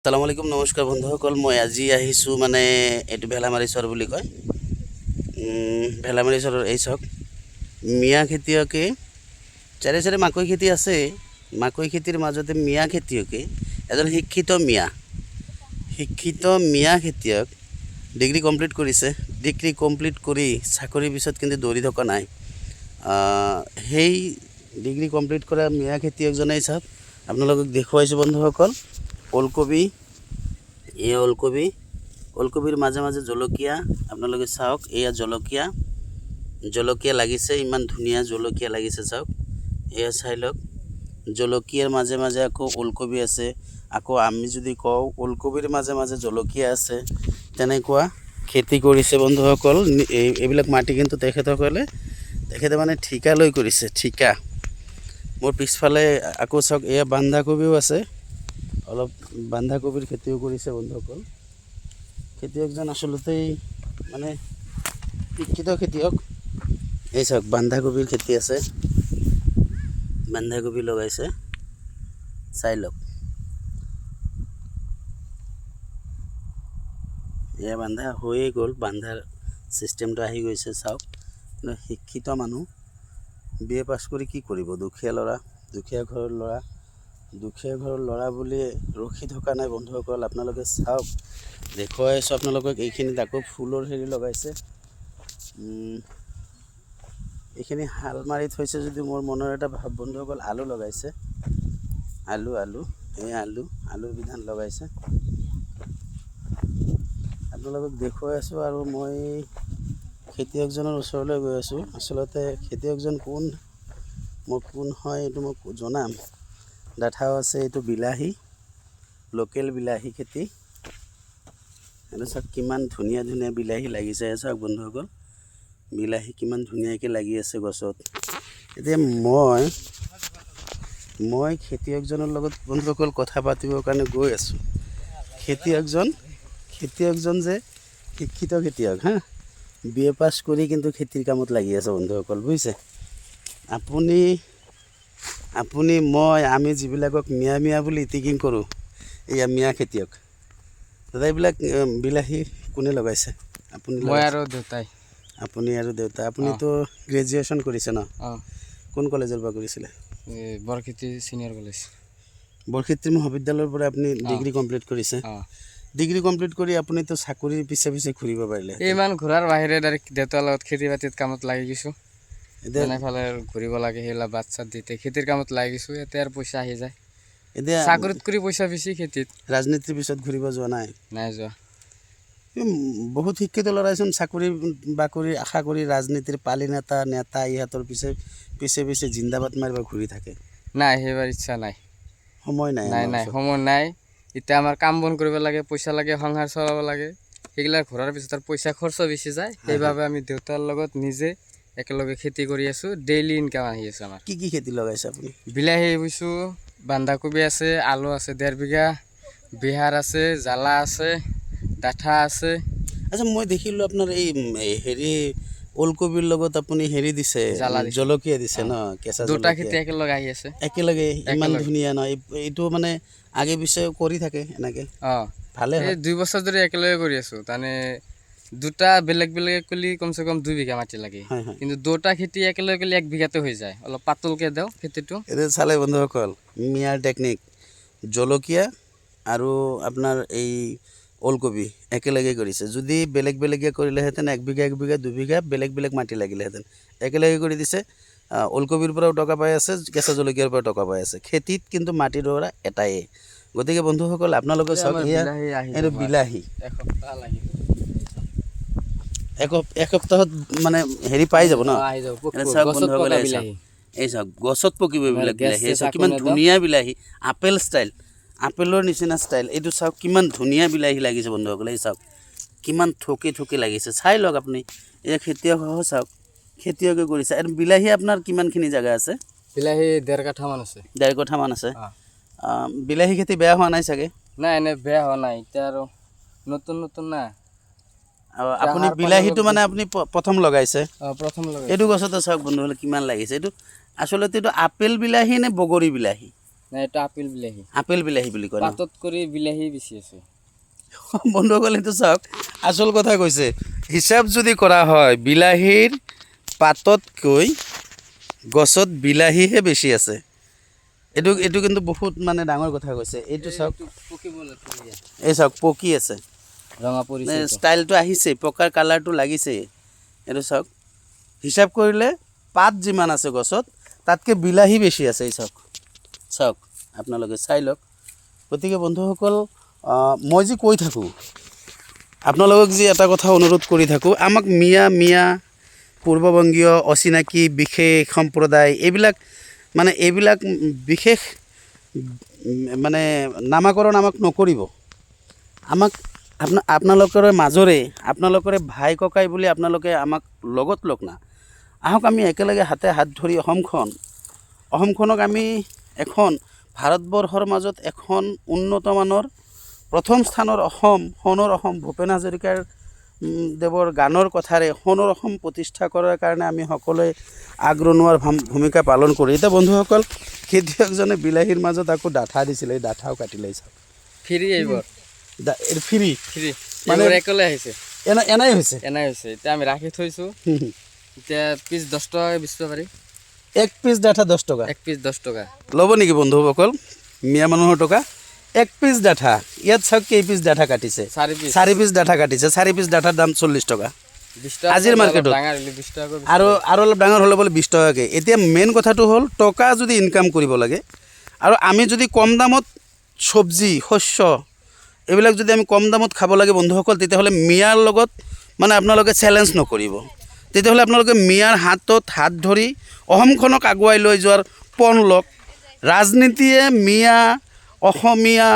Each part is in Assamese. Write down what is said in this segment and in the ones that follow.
আসসালামু আলাইকুম নমস্কাৰ বন্ধুসকল মই আজি আহিছোঁ মানে এইটো ভেলামাৰী চৰ বুলি কয় ভেলামাৰী চৰৰ এই চক মিয়া খেতিয়কে চাৰে চাৰে মাকৈ খেতি আছে মাকৈ খেতিৰ মাজতে মিয়া খেতিয়কে এজন শিক্ষিত মিয়া খেতিয়ক ডিগ্ৰী কমপ্লিট কৰিছে ডিগ্ৰী কমপ্লিট কৰি চাকৰিৰ পিছত কিন্তু দৌৰি থকা নাই সেই ডিগ্ৰী কমপ্লিট কৰা মিয়া খেতিয়কজনে চাওক আপোনালোকক দেখুৱাইছোঁ বন্ধুসকল ওলকবি এয়া ওলকবিৰ মাজে মাজে জলকীয়া আপোনালোকে চাওক এয়া জলকীয়া লাগিছে ইমান ধুনীয়া জলকীয়া লাগিছে চাওক এয়া চাই লওক জলকীয়াৰ মাজে মাজে আকৌ ওলকবি আছে আকৌ আমি যদি কওঁ ওলকবিৰ মাজে মাজে জলকীয়া আছে তেনেকুৱা খেতি কৰিছে বন্ধুসকল এইবিলাক মাটি কিন্তু তেখেতে মানে ঠিকা লৈ কৰিছে ঠিকা মোৰ পিছফালে আকৌ চাওক এয়া বন্ধাকবিও আছে অলপ বন্ধাকবিৰ খেতিও কৰিছে বন্ধুসকল খেতিয়কজন আচলতে মানে শিক্ষিত খেতিয়ক এই চাওক বন্ধাকবিৰ খেতি আছে বন্ধাকবি লগাইছে চাই লওক এয়া বন্ধা হৈয়ে গ'ল বন্ধাৰ চিষ্টেমটো আহি গৈছে চাওক শিক্ষিত মানুহ BA পাছ কৰি কি কৰিব দুখীয়া ঘৰৰ ল'ৰা বুলি ৰখি থকা নাই বন্ধুসকল আপোনালোকে চাওক দেখুৱাই আছোঁ আপোনালোকক এইখিনিত আকৌ ফুলৰ হেৰি লগাইছে এইখিনি হাল মাৰি থৈছে যদি মোৰ মনৰ এটা ভাৱ বন্ধুসকল আলু লগাইছে এই আলুৰ বিধান লগাইছে আপোনালোকক দেখুৱাই আছোঁ আৰু মই খেতিয়কজনৰ ওচৰলৈ গৈ আছোঁ আচলতে খেতিয়কজন কোন হয় এইটো মই জনাম ডাঠাও আছে এইটো বিলাহী লোকেল বিলাহী খেতি এইটো চাওক কিমান ধুনীয়া বিলাহী লাগিছে চাওক বন্ধুসকল বিলাহী কিমান ধুনীয়াকৈ লাগি আছে গছত এতিয়া মই খেতিয়কজনৰ লগত বন্ধুসকল কথা পাতিবৰ কাৰণে গৈ আছোঁ খেতিয়কজন যে শিক্ষিত খেতিয়ক BA পাছ কৰি কিন্তু খেতিৰ কামত লাগি আছে বন্ধুসকল বুজিছে আমি যিবিলাকক মিয়া বুলি ইটিকিং কৰোঁ এয়া মিয়া খেতিয়ক দাদা এইবিলাক বিলাহী কোনে লগাইছে আপুনি আৰু দেউতা আপুনিতো গ্ৰেজুৱেশ্যন কৰিছে ন কোন কলেজৰ পৰা কৰিছিলে বৰক্ষেত্ৰী মহাবিদ্যালয়ৰ পৰা আপুনি ডিগ্ৰী কমপ্লিট কৰিছে ডিগ্ৰী কমপ্লিট কৰি আপুনিতো চাকৰিৰ পিছে ঘূৰিব পাৰিলে ইমান ঘূৰাৰ বাহিৰে ডাইৰেক্ট দেউতাৰ লগত খেতি বাতিত কামত লাগি গৈছোঁ এনেফালে ঘূৰিব লাগে সেইবিলাক বাচ্চা দিতে খেতিৰ কামত লাগি গৈছোঁ ইয়াতে আৰু পইচা আহি যায় এতিয়া চাকৰিত কৰি পইচা বেছি খেতিত ৰাজনীতিৰ পিছত ঘূৰিব যোৱা নাই যোৱা বহুত শিক্ষিত ল'ৰাইচোন চাকৰি বাকৰি আশা কৰি ৰাজনীতিৰ পালি নেতা ইহঁতৰ পিছে জিন্দাবাদ মাৰিব ঘূৰি থাকে নাই সেইবাৰ ইচ্ছা নাই সময় নাই এতিয়া আমাৰ কাম বন কৰিব লাগে পইচা লাগে সংসাৰ চলাব লাগে সেইবিলাক ঘূৰাৰ পিছত আৰু পইচা খৰচ বেছি যায় সেইবাবে আমি দেউতাৰ লগত নিজে একেলগে খেতি কৰি আছোঁ ডেইলি ইনকাম আহি আছে আমাৰ কি খেতি লগাইছে আপুনি বিলাহী বুইছোঁ বন্ধাকবি আছে আলু আছে 1.5 বিঘা বিহাৰ আছে জ্বালা আছে ডাঠা আছে আচ্ছা মই দেখিলোঁ আপোনাৰ এই হেৰি ওলকবিৰ লগত আপুনি হেৰি দিছে জলকীয়া দিছে ন কেঁচা দুটা খেতি একেলগে আহি আছে একেলগে ইমান ধুনীয়া ন এইটো মানে আগে পিছে কৰি থাকে এনেকৈ ভালে 2 বছৰ ধৰি একেলগে কৰি আছোঁ তাৰমানে দুটা বেলেগ কৰি কমচে কম 2 বিঘা মাটি লাগে কিন্তু দুটা খেতি একেলগে কৰিলে 1 বিঘাতে হৈ যায় অলপ পাতলকৈ দিওঁ খেতিটো এইটো চালে বন্ধুসকল মিয়াৰ টেকনিক জলকীয়া আৰু আপোনাৰ এই ওলকবি একেলগে কৰিছে যদি বেলেগে কৰিলেহেঁতেন 1 বিঘা 2 বিঘা বেলেগ মাটি লাগিলেহেঁতেন একেলগে কৰি দিছে ওলকবিৰ পৰাও টকা পাই আছে কেঁচা জলকীয়াৰ পৰাও টকা পাই আছে খেতিত কিন্তু মাটি দৰা এটাই গতিকে বন্ধুসকল আপোনালোকে চাওক এইটো বিলাহী এসপ্তাহত মানে হেৰি পাই যাব ন চাওক বন্ধুসকল এই চাওক গছত পকিব এইবিলাক বিলাহী কিমান ধুনীয়া বিলাহী আপেলৰ নিচিনা ষ্টাইল এইটো চাওক কিমান ধুনীয়া বিলাহী লাগিছে বন্ধুসকল এই চাওক কিমান থকি লাগিছে চাই লওক আপুনি এই খেতিয়ক চাওক খেতিয়কে কৰিছে আৰু বিলাহী আপোনাৰ কিমানখিনি জেগা আছে বিলাহী 1.5 কাঠামান আছে বিলাহী খেতি বেয়া হোৱা নাই চাগে নাই এনে বেয়া হোৱা নাই এতিয়া আৰু নতুন না আপুনি বিলাহীটো মানে আপুনি প্ৰথম লগাইছে এইটো গছতে চাওক বন্ধুসকল কিমান লাগিছে এইটো আচলতে এইটো আপেল বিলাহী নে বগৰী বিলাহী না এটা আপেল বিলাহী আপেল বিলাহী বুলি কয় ন? পাতত কৰি বিলাহী বেছি আছে বন্ধুসকল এইটো চাওক আচল কথা কৈছে হিচাপ যদি কৰা হয় বিলাহীৰ পাততকৈ গছত বিলাহীহে বেছি আছে এইটো এইটো কিন্তু বহুত মানে ডাঙৰ কথা কৈছে এইটো চাওক এই চাওক পকি আছে ৰঙা পৰিছে ষ্টাইলটো আহিছে পকাৰ কালাৰটো লাগিছে এইটো চাওক হিচাপ কৰিলে পাত যিমান আছে গছত তাতকৈ বিলাহী বেছি আছে এই চাওক চাওক আপোনালোকে চাই লওক গতিকে বন্ধুসকল মই যি কৈ থাকোঁ আপোনালোকক যি এটা কথা অনুৰোধ কৰি থাকোঁ আমাক মিয়া পূৰ্ববংগীয় অচিনাকি বিশেষ সম্প্ৰদায় এইবিলাক বিশেষ মানে নামাকৰণ আমাক নকৰিব আমাক আপোনালোকৰ মাজৰে আপোনালোকৰে ভাই ককাই বুলি আপোনালোকে আমাক লগত লগ না আহক আমি একেলগে হাতে হাত ধৰি অসমখনক আমি এখন ভাৰতবৰ্ষৰ মাজত এখন উন্নতমানৰ প্ৰথম স্থানৰ অসম সোণৰ অসম ভূপেন হাজৰিকাৰ দেৱৰ গানৰ কথাৰে সোণৰ অসম প্ৰতিষ্ঠা কৰাৰ কাৰণে আমি সকলোৱে আগৰণুৱাৰ ভূমিকা পালন কৰোঁ এতিয়া বন্ধুসকল খেতিয়কজনে বিলাহীৰ মাজত আকৌ ডাঠা দিছিলে এই ডাঠাও কাটি লৈছে ফ্ৰী এইবাৰ ফ্ৰী মানে একেলগে আহিছে এনাই হৈছে এতিয়া আমি ৰাখি থৈছোঁ এতিয়া পিছ 10 টকাকৈ বেচিব পাৰি এক পিচ ডাঠা 10 টকা এক পিচ 10 টকা ল'ব নেকি বন্ধুসকল মিয়া মানুহৰ টকা এক পিচ ডাঠা ইয়াত চাওক কেই পিচ ডাঠা কাটিছে 4 পিচ ডাঠা কাটিছে 4 পিচ ডাঠাৰ দাম 40 টকা আজিৰ মাৰ্কেটত আৰু অলপ ডাঙৰ হ'লে বোলে 20 টকাকৈ এতিয়া মেইন কথাটো হ'ল টকা যদি ইনকাম কৰিব লাগে আৰু আমি যদি কম দামত চব্জি শস্য এইবিলাক যদি আমি কম দামত খাব লাগে বন্ধুসকল তেতিয়াহ'লে মিয়াৰ লগত মানে আপোনালোকে চেলেঞ্জ নকৰিব তেতিয়াহ'লে আপোনালোকে মিয়াৰ হাতত হাত ধৰি অসমখনক আগুৱাই লৈ যোৱাৰ পণ লওক ৰাজনীতিয়ে মিয়া অসমীয়া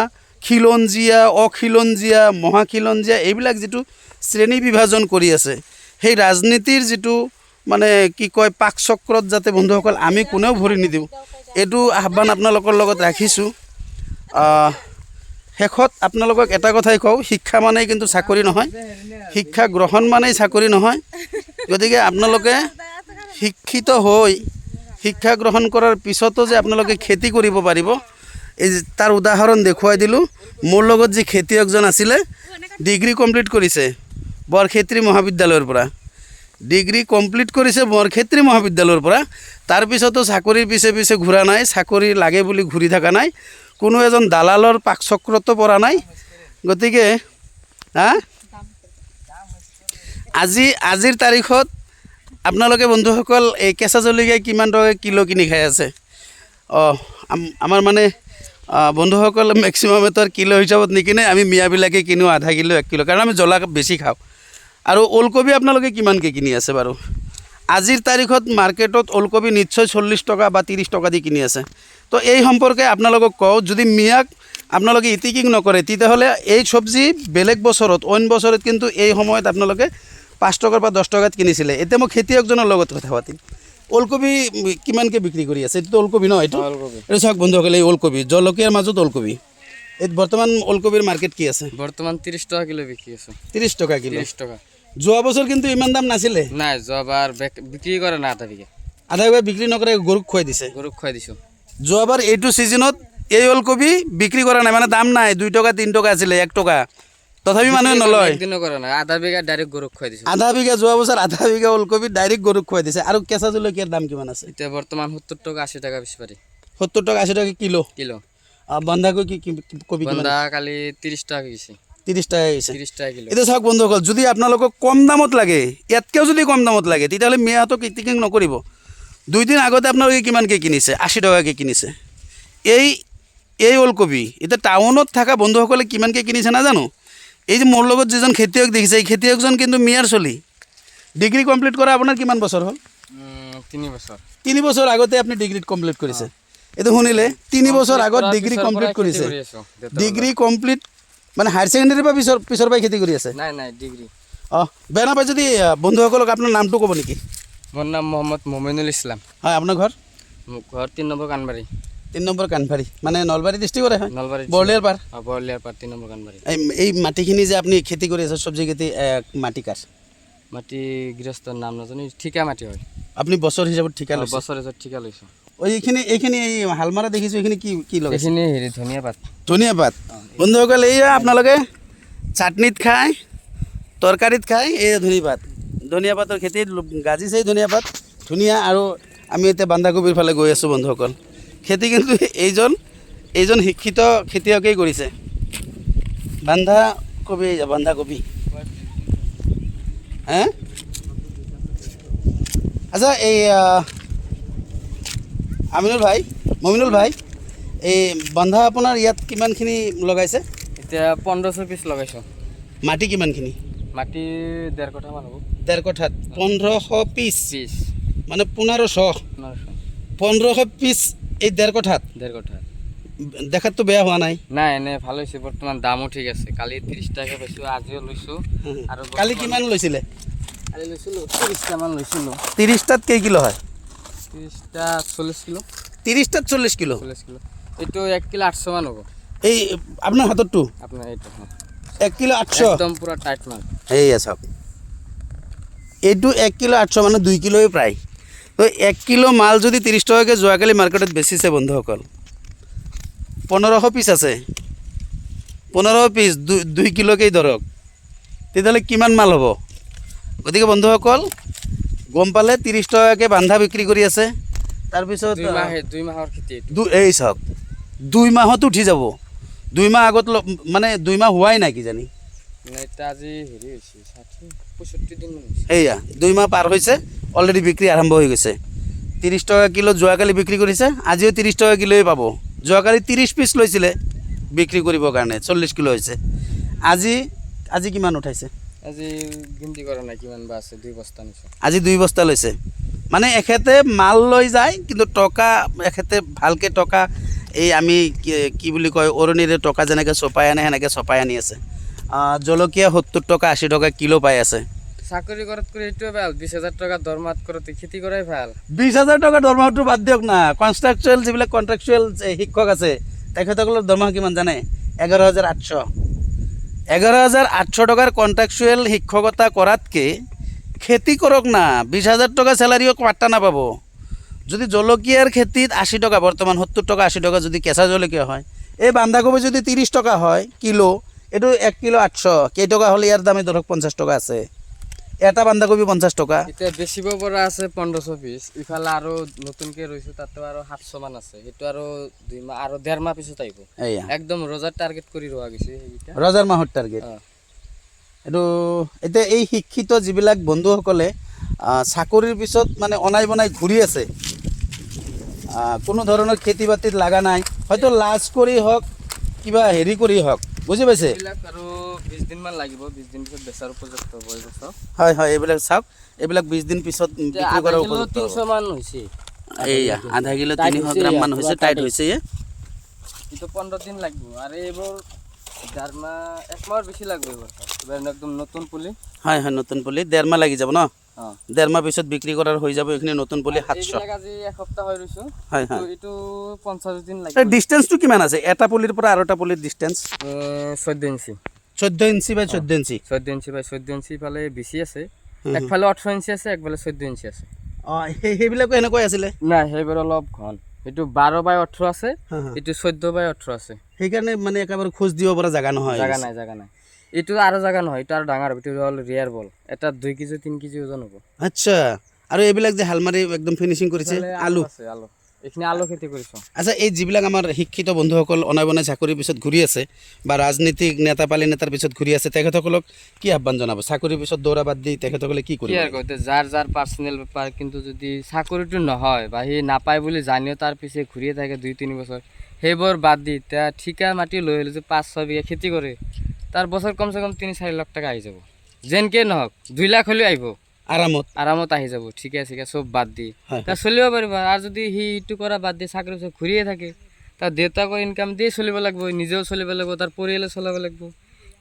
খিলঞ্জীয়া অখিলঞ্জীয়া মহাখিলঞ্জীয়া এইবিলাক যিটো শ্ৰেণী বিভাজন কৰি আছে সেই ৰাজনীতিৰ যিটো মানে কি কয় পাক চক্ৰত যাতে বন্ধুসকল আমি কোনেও ভৰি নিদিওঁ এইটো আহ্বান আপোনালোকৰ লগত ৰাখিছোঁ শেষত আপোনালোকক এটা কথাই কওঁ শিক্ষা মানেই কিন্তু চাকৰি নহয় শিক্ষা গ্ৰহণ মানেই চাকৰি নহয় গতিকে আপোনালোকে শিক্ষিত হৈ শিক্ষা গ্ৰহণ কৰাৰ পিছতো যে আপোনালোকে খেতি কৰিব পাৰিব এই তাৰ উদাহৰণ দেখুৱাই দিলোঁ মোৰ লগত যি খেতিয়কজন আছিলে ডিগ্ৰী কমপ্লিট কৰিছে বৰক্ষেত্ৰী মহাবিদ্যালয়ৰ পৰা ডিগ্ৰী কমপ্লিট কৰিছে বৰক্ষেত্ৰী মহাবিদ্যালয়ৰ পৰা তাৰপিছতো চাকৰিৰ পিছে ঘূৰা নাই চাকৰি লাগে বুলি ঘূৰি থকা নাই কোনো এজন দালালৰ পাকচক্ৰতো পৰা নাই গতিকে আজিৰ তাৰিখত আপোনালোকে বন্ধুসকল এই কেঁচা জলকীয়া কিমান টকা কিলো কিনি খাই আছে আমাৰ মানে বন্ধুসকল মেক্সিমাম এটাৰ কিলো হিচাপত নিকিনে আমি মিয়াবিলাকে কিনো আধা কিলো 1 কিলো কাৰণ আমি জ্বলা বেছি খাওঁ আৰু ওলকবি আপোনালোকে কিমানকৈ কিনি আছে বাৰু আজিৰ তাৰিখত মাৰ্কেটত ওলকবি নিশ্চয় 40 টকা বা 30 টকা দি কিনি আছে তো এই সম্পৰ্কে আপোনালোকক কওঁ যদি মিয়াক আপোনালোকে ইটিকিং নকৰে তেতিয়াহ'লে এই চব্জি বেলেগ বছৰত অইন বছৰত কিন্তু এই সময়ত আপোনালোকে 5 টকাৰ বা 10 টকাত কিনিছিলে এতিয়া মই খেতিয়কজনৰ লগত কথা পাতিম ওলকবি কিমানকৈ বিক্ৰী কৰি আছে এইটো ওলকবি ন এইটো চাওক বন্ধুসকল এই ওলকবি জলকীয়াৰ মাজত ওলকবি এই বৰ্তমান ওলকবিৰ মাৰ্কেট কি আছে বৰ্তমান 30 টকা কিলো বিক্ৰী আছে 30 টকা কিলো 30 টকা যোৱা বছৰ কিন্তু ইমান দাম নাছিলে নাই যোৱাবাৰ বিক্ৰী কৰে না আধা বিঘা বিক্ৰী নকৰে গৰুক খুৱাই দিছোঁ যোৱাবাৰ এইটো ছিজনত এই ওলকবি বিক্ৰী কৰা নাই মানে দাম নাই 2 টকা 3 টকা আছিলে 1 টকা তথাপি মানুহে নলয় আধা বিঘা ডাইৰেক্ট গৰুক খুৱাই দিছোঁ আধা বিঘা যোৱা বছৰ আধা বিঘা ওলকবি ডাইৰেক্ট গৰুক খুৱাই দিছে আৰু কেঁচা জলকীয়াৰ দাম কিমান আছে এতিয়া বৰ্তমান 70 টকা 80 টকা বেছি পাৰি 70 টকা 80 টকা কিলো বন্ধাকবি কবি বন্ধা কালি 30 টাকা গেছে 30 টাকা গেছে 30 টাকা কিলো এটা চাওক বন্ধুসকল যদি আপোনালোকক কম দামত লাগে ইয়াতকেও যদি কম দামত লাগে তেতিয়াহ'লে মিয়াহঁতক ইটিকিং নকৰিব 2 দিন আগতে আপোনালোকে কিমানকৈ কিনিছে 80 টকাকৈ কিনিছে এই ওলকবি এতিয়া টাউনত থকা বন্ধুসকলে কিমানকৈ কিনিছে নাজানো এই যে মোৰ লগত যিজন খেতিয়ক দেখিছে এই খেতিয়কজন কিন্তু মিয়াৰ চলি ডিগ্ৰী কমপ্লিট কৰা আপোনাৰ কিমান বছৰ হ'ল 3 বছৰ আগতে আপুনি ডিগ্ৰী কমপ্লিট কৰিছে এইটো শুনিলে 3 বছৰ আগত ডিগ্ৰী কমপ্লিট কৰিছে ডিগ্ৰী কমপ্লিট মানে হায়াৰ ছেকেণ্ডেৰী পৰা পিছৰ পৰাই খেতি কৰি আছে নাই ডিগ্ৰী বেয়া নাপায় যদি বন্ধুসকলক আপোনাৰ নামটো ক'ব নেকি মোৰ নাম মোহাম্মদ মমিনুল ইছলাম হয় আপোনাৰ ঘৰ মোৰ ঘৰ 3 নম্বৰ কানবাৰী 3 নম্বৰ কানবাৰী মানে নলবাৰী ডিষ্ট্ৰিক্টৰে হয় নলবাৰী বৰলিয়াৰ পাৰ 3 নম্বৰ কানবাৰী এই মাটিখিনি যে আপুনি খেতি কৰি আছে চব্জি খেতি মাটি কাৰ মাটি গৃহস্থৰ নাম নাজানো ঠিকা মাটি হয় আপুনি বছৰ হিচাপত ঠিকা লৈছে বছৰ হিচাপত ঠিকা লৈছোঁ এইখিনি এই হালমাৰা দেখিছোঁ এইখিনি কি লগাইছে? এইখিনি হেৰি ধনিয়া পাত। ধনিয়া পাত। বন্ধুসকল এইয়া আপোনালোকে চাটনিত খায়, তৰকাৰীত খায়, এই ধনিয়া পাতৰ খেতি গাজিছে ধনিয়া পাত ধুনীয়া। আৰু আমি এতিয়া বন্ধাকবিৰ ফালে গৈ আছোঁ বন্ধুসকল। খেতি কিন্তু এইজন শিক্ষিত খেতিয়কেই কৰিছে। বন্ধাকবি হে আচ্ছা এই মমিনুল ভাই এই বন্ধা আপোনাৰ ইয়াত কিমানখিনি লগাইছে? এতিয়া 1500 পিচ লগাইছোঁ। মাটি কিমানখিনি? মাটি 1.5 কঠামান হ'ব। 1.5 কঠাত 1500 পিচ পিচ মানে 1500 পিচ এই 1.5 কঠাত। 1.5 কঠা দেখাততো বেয়া হোৱা নাই। নাই এনে ভাল হৈছে, বৰ্তমান দামো ঠিক আছে। কালি 30 টাকা পাইছোঁ, আজিও লৈছোঁ। আৰু কালি কিমান লৈছিলে? কালি লৈছিলোঁ 30টামান লৈছিলোঁ। 30টাত কেই কিলো হয়? 30টা 40 কিলো। 30টাত 40 কিলো। 40 কিলো। এইটো 1 কিলো 800 মান হ'ব। এই আপোনাৰ হাততটো আপোনাৰ এইটো 1 কিলো 800 একদম পুৰা টাইট মাল। এইয়া চাওক, এইটো 1 কিলো 800 মানে 2 কিলোই প্ৰায়। তো 1 কিলো মাল যদি 30 টকাকৈ যোৱাকালি মাৰ্কেটত বেচিছে বন্ধুসকল, 1500 পিচ আছে, 1500 পিচ 2 কিলোকেই ধৰক, তেতিয়াহ'লে কিমান মাল হ'ব? গতিকে বন্ধুসকল গম পালে 30 টকাকৈ বান্ধা বিক্ৰী কৰি আছে। তাৰপিছত 2 মাহৰ খেতি এইটো। এই চাওক 2 মাহত উঠি যাব। 2 মাহ আগত মানে 2 মাহ হোৱাই নাই কিজানি। এটা আজি হেৰি হৈছে 65 দিন মান হৈছে। এইয়া 2 মাহ পাৰ হৈছে, অলৰেডি বিক্ৰী আৰম্ভ হৈ গৈছে। 30 টকা কিলো যোৱাকালি বিক্ৰী কৰিছে, আজিও 30 টকা কিলোই পাব। যোৱাকালি 30 পিচ লৈছিলে বিক্ৰী কৰিবৰ কাৰণে, 40 কিলো হৈছে। আজি কিমান উঠাইছে? আজি গিনতি কৰা নাই কিমান বা আছে, 2 বস্তা নিছোঁ। আজি 2 বস্তা লৈছে। মানে এখেতে মাল লৈ যায়, কিন্তু টকা এখেতে ভালকৈ টকা এই আমি কি বুলি কয় অৰণিৰে টকা যেনেকৈ চপাই আনে সেনেকৈ চপাই আনি আছে। জলকীয়া 70 টকা 80 টকা কিলো পাই আছে। চাকৰি কৰাত কৰি এইটোৱে ভাল, 20,000 টকা দৰমহাত কৰোঁতে খেতি কৰাই ভাল। 20,000 টকা দৰমহাটো বাদ দিয়ক না, কনষ্ট্ৰাকচুৱেল যিবিলাক কণ্ট্ৰেকচুৱেল শিক্ষক আছে তেখেতসকলৰ দৰমহা কিমান জানে? 11,800। 11,800 টকাৰ কণ্ট্ৰেকচুৱেল শিক্ষকতা কৰাতকৈ খেতি কৰক না, 20,000 টকা চেলাৰিও পাত্তা নাপাব। যদি জলকীয়াৰ খেতিত 80 টকা, বৰ্তমান 70 টকা 80 টকা যদি কেঁচা জলকীয়া হয়, এই বন্ধাকবি যদি 30 টকা হয় কিলো, এইটো 1 কিলো 800 কেইটকা হ'লে ইয়াৰ দামে ধৰক 50 টকা আছে। এটা বন্ধাকবি 50 টকা। এতিয়া বেচিব পৰা আছে 1500 পিচ। ইফালে আৰু নতুনকৈ ৰৈছোঁ, তাতো আৰু 700 মান আছে। সেইটো আৰু 2 মাহ আৰু 1.5 মাহ পিছত আহিব। এইয়া একদম ৰজাৰ টাৰ্গেট কৰি ৰোৱা গৈছে সেইকেইটা। ৰজাৰ মাহৰ টাৰ্গেট এইটো। এতিয়া এই শিক্ষিত যিবিলাক বন্ধুসকলে চাকৰিৰ পিছত মানে অনাই বনাই ঘূৰি আছে, কোনো ধৰণৰ খেতি বাতিত লগা নাই, হয়তো লাজ কৰি হওক কিবা হেৰি কৰি হওক, বুজি পাইছে? এইবিলাক আৰু 20 দিনমান লাগিব, 20 দিন পিছত বেচাৰ উপযুক্ত হ'ব এই বস্তু। হয় হয়, এইবিলাক চাওক, এইবিলাক 20 দিন পিছত বিক্ৰী কৰাৰ উপযুক্ত হ'ব। 300 মান হৈছে। এইয়া আধা কিলো 300 গ্ৰাম মান হৈছে, টাইট হৈছে। এইটো 15 দিন লাগিব, আৰু এইবোৰ 1.5 মাহ 1 মাহৰ বেছি লাগিব। এইবোৰ একদম নতুন পুলি। হয় হয়, নতুন পুলি 1.5 মাহ লাগি যাব ন? 1.5 মাহ পিছত বিক্ৰী কৰাৰ হৈ যাব। এইখিনি নতুন পুলি 700। আজি এসপ্তাহ হৈ ৰৈছোঁ। হয় হয়, এইটো 50 দিন লাগিব। ডিষ্টেঞ্চটো কিমান আছে এটা পুলিৰ পৰা আৰু এটা পুলিৰ distance? 14 inch. 14 inch by 14 inch. 14 inch by 14 inch ইফালে বেছি আছে, একফালে 18 ইঞ্চি আছে, একফালে 14 ইঞ্চি আছে। সেইবিলাকো এনেকৈ আছিলে? নাই, সেইবোৰ অলপ ঘন। এইটো 12 বাই 18 আছে, এইটো 14 বাই 18 আছে। সেইকাৰণে মানে একেবাৰে খোজ দিব পৰা জাগা নহয়। জাগা নাই। এইটো আৰু জাগা নহয়, এইটো আৰু ডাঙৰ হ'ব। এইটো হ'ল ৰিয়াৰ বল। এটা 2 কেজি 3 কেজি ওজন হ'ব। আচ্ছা, আৰু এইবিলাক যে হালমাৰি একদম ফিনিচিং কৰিছে, আলু আছে, আলু। এইখিনি আলু খেতি কৰিছোঁ। আচ্ছা, এই যিবিলাক আমাৰ শিক্ষিত বন্ধুসকল অনাই বনাই চাকৰিৰ পিছত ঘূৰি আছে বা ৰাজনীতিক নেতা পালি নেতাৰ পিছত ঘূৰি আছে, তেখেতসকলক কি আহ্বান জনাব? চাকৰিৰ পিছত দৌৰা বাদ দি তেখেতসকলে কি কৰিব? যাৰ পাৰ্চনেল বেপাৰ, কিন্তু যদি চাকৰিটো নহয় বা সি নাপায় বুলি জানিও তাৰ পিছে ঘূৰিয়ে থাকে 2-3 বছৰ, সেইবোৰ বাদ দি এতিয়া ঠিকা মাটি লৈ হ'লে যে 5-6 বিঘা খেতি কৰে, তাৰ বছৰ কমচে কম 3-4 লাখ টকা আহি যাব। যেনকৈ নহওক 2 লাখ হ'লেও আহিব, আৰামত আহি যাব। ঠিকে চব বাদ দি তাৰ চলিব পাৰিব। আৰু যদি সি ইটো কৰা বাদ দি চাকৰি পিছত ঘূৰিয়ে থাকে, তাৰ দেউতাকৰ ইনকাম দিয়ে চলিব লাগিব, নিজেও চলিব লাগিব, তাৰ পৰিয়ালো চলাব লাগিব।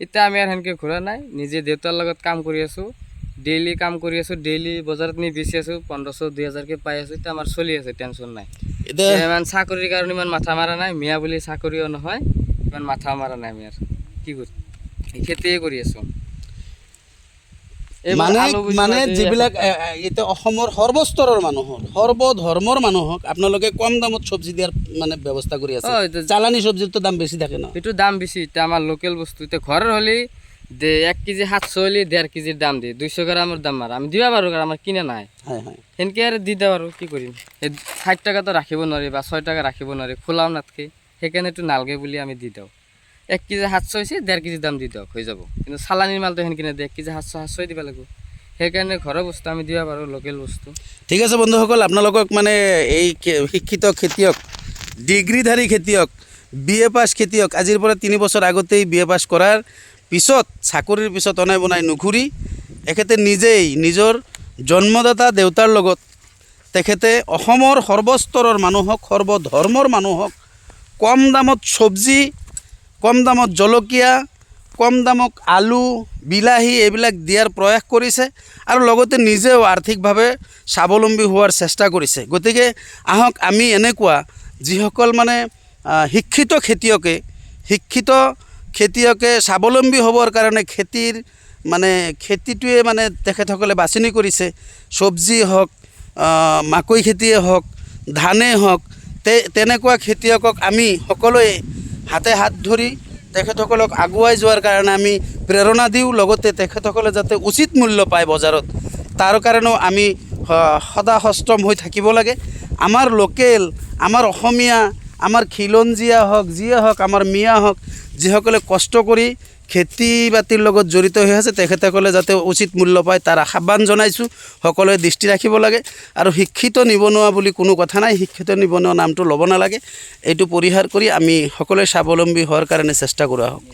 এতিয়া আমি আৰু সেনেকৈ ঘূৰা নাই, নিজে দেউতাৰ লগত কাম কৰি আছোঁ, ডেইলি কাম কৰি আছোঁ, ডেইলি বজাৰত নি বেচি আছোঁ, 1500-2000কৈ পাই আছোঁ। এতিয়া আমাৰ চলি আছে, টেনশ্যন নাই। ইমান চাকৰিৰ কাৰণে ইমান মাথা মাৰা নাই। মিয়া বুলি চাকৰিও নহয়, ইমান মাথা মাৰা নাই আমি। আৰু কি কৰি খেতিয়ে কৰি আছোঁ। এইবোৰ মানে আলু বুজি মানে পাইছে, যিবিলাক এতিয়া অসমৰ সৰ্বস্তৰৰ মানুহৰ সৰ্বধৰ্মৰ মানুহক আপোনালোকে কম দামত চব্জি দিয়াৰ মানে ব্যৱস্থা কৰি আছে। চালানী চব্জিৰতো দাম বেছি থাকে ন? এইটো দাম বেছি। এতিয়া আমাৰ লোকেল বস্তু এতিয়া ঘৰৰ হ'লে 1 কেজি 700 হ'লে 1.5 কেজিৰ দাম দিয়ে, 200 গ্ৰামৰ দাম আৰু আমি দিব পাৰোঁ, কাৰণ আমাৰ কিনা নাই। হয় হয়। সেনেকৈ আৰু দি দিওঁ আৰু কি কৰিম। এই 60 টকাতো ৰাখিব নোৱাৰি বা 6 টকা ৰাখিব নোৱাৰি, খোলাও নাথাকে, সেইকাৰণেতো নালগে বুলি আমি দি দিওঁ। 1 কেজি 700 হৈছে, 1.5 কেজি দাম দি দিয়ক, হৈ যাব। কিন্তু চালানীৰ মালটো সেনেকৈ নিদিয়ে, 1 কেজি 700 দিব লাগিব। সেইকাৰণে ঘৰৰ বস্তু আমি দিব পাৰোঁ, লোকেল বস্তু। ঠিক আছে বন্ধুসকল, আপোনালোকক মানে এই শিক্ষিত খেতিয়ক, ডিগ্ৰীধাৰী খেতিয়ক, BA পাছ খেতিয়ক, আজিৰ পৰা 3 বছৰ আগতেই BA পাছ কৰাৰ পিছত চাকৰিৰ পিছত অনাই বনাই নুঘূৰি এখেতে নিজেই নিজৰ জন্মদাতা দেউতাৰ লগত তেখেতে অসমৰ সৰ্বস্তৰৰ মানুহক, সৰ্বধৰ্মৰ মানুহক কম দামত চব্জি, কম দামত জলকীয়া, কম দামত আলু, বিলাহী এইবিলাক দিয়াৰ প্ৰয়াস কৰিছে আৰু লগতে নিজেও আৰ্থিকভাৱে স্বাৱলম্বী হোৱাৰ চেষ্টা কৰিছে। গতিকে আহক আমি এনেকুৱা যিসকল মানে শিক্ষিত খেতিয়কে স্বাৱলম্বী হ'বৰ কাৰণে খেতিটোৱে মানে তেখেতসকলে বাছনি কৰিছে। চব্জি হওক, মাকৈ খেতিয়ে হওক, ধানেই হওক, তেনেকুৱা খেতিয়কক আমি সকলোৱে হাতে হাত ধৰি তেখেতসকলক আগুৱাই যোৱাৰ কাৰণে আমি প্ৰেৰণা দিওঁ। লগতে তেখেতসকলে যাতে উচিত মূল্য পায় বজাৰত, তাৰ কাৰণেও আমি সদা সষ্টম হৈ থাকিব লাগে। আমাৰ লোকেল, আমাৰ অসমীয়া, আমাৰ খিলঞ্জীয়া হওক, যিয়ে হওক, আমাৰ মিয়া হওক, যিসকলে কষ্ট কৰি খেতি বাতিৰ লগত জড়িত হৈ আছে, তেখেতসকলে যাতে উচিত মূল্য পায় তাৰ আহ্বান জনাইছোঁ। সকলোৱে দৃষ্টি ৰাখিব লাগে আৰু শিক্ষিত নিবনুৱা বুলি কোনো কথা নাই, শিক্ষিত নিবনুৱা নামটো ল'ব নালাগে। এইটো পৰিহাৰ কৰি আমি সকলোৱে স্বাৱলম্বী হোৱাৰ কাৰণে চেষ্টা কৰা হওক।